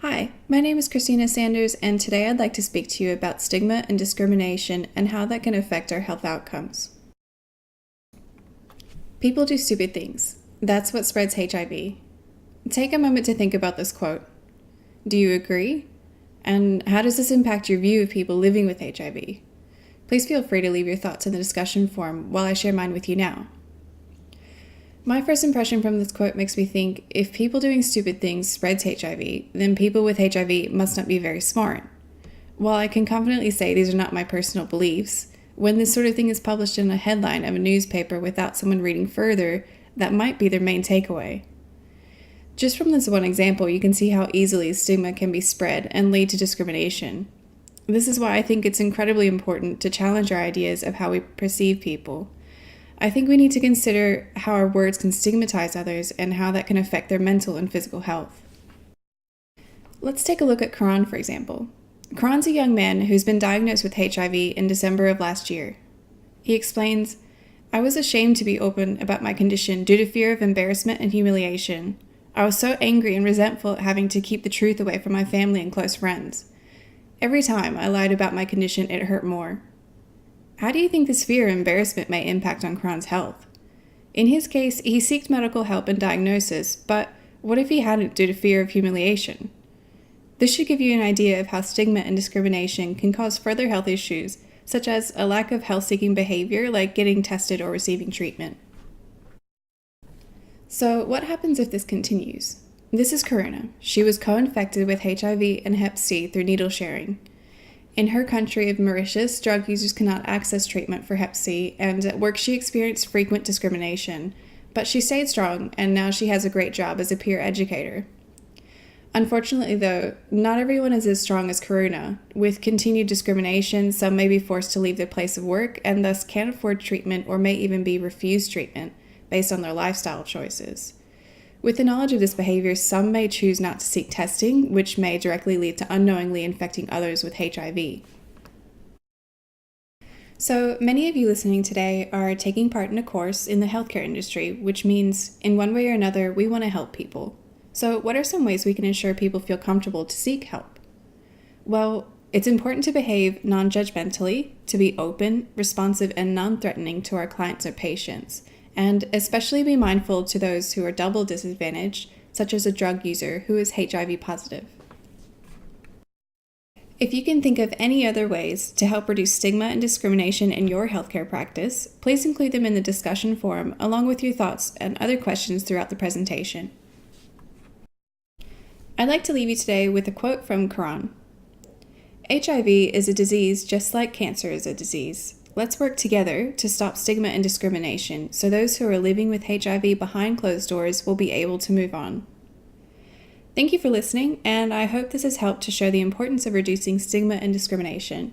Hi, my name is Christina Sanders, and today I'd like to speak to you about stigma and discrimination and how that can affect our health outcomes. People do stupid things. That's what spreads HIV. Take a moment to think about this quote. Do you agree? And how does this impact your view of people living with HIV? Please feel free to leave your thoughts in the discussion forum while I share mine with you now. My first impression from this quote makes me think, if people doing stupid things spreads HIV, then people with HIV must not be very smart. While I can confidently say these are not my personal beliefs, when this sort of thing is published in a headline of a newspaper without someone reading further, that might be their main takeaway. Just from this one example, you can see how easily stigma can be spread and lead to discrimination. This is why I think it's incredibly important to challenge our ideas of how we perceive people. I think we need to consider how our words can stigmatize others and how that can affect their mental and physical health. Let's take a look at Karan, for example. Karan's a young man who's been diagnosed with HIV in December of last year. He explains, "I was ashamed to be open about my condition due to fear of embarrassment and humiliation. I was so angry and resentful at having to keep the truth away from my family and close friends. Every time I lied about my condition, it hurt more." How do you think this fear and embarrassment may impact on Karan's health? In his case, he sought medical help and diagnosis, but what if he hadn't due to fear of humiliation? This should give you an idea of how stigma and discrimination can cause further health issues, such as a lack of health-seeking behavior like getting tested or receiving treatment. So what happens if this continues? This is Karuna. She was co-infected with HIV and Hep C through needle sharing. In her country of Mauritius, drug users cannot access treatment for Hep C, and at work she experienced frequent discrimination, but she stayed strong, and now she has a great job as a peer educator. Unfortunately, though, not everyone is as strong as Karuna. With continued discrimination, some may be forced to leave their place of work and thus can't afford treatment or may even be refused treatment based on their lifestyle choices. With the knowledge of this behavior, some may choose not to seek testing, which may directly lead to unknowingly infecting others with HIV. So, many of you listening today are taking part in a course in the healthcare industry, which means, in one way or another, we want to help people. So, what are some ways we can ensure people feel comfortable to seek help? Well, it's important to behave non-judgmentally, to be open, responsive, and non-threatening to our clients or patients, and especially be mindful to those who are double disadvantaged, such as a drug user who is HIV positive. If you can think of any other ways to help reduce stigma and discrimination in your healthcare practice, please include them in the discussion forum along with your thoughts and other questions throughout the presentation. I'd like to leave you today with a quote from Karan. "HIV is a disease just like cancer is a disease. Let's work together to stop stigma and discrimination so those who are living with HIV behind closed doors will be able to move on." Thank you for listening, and I hope this has helped to show the importance of reducing stigma and discrimination.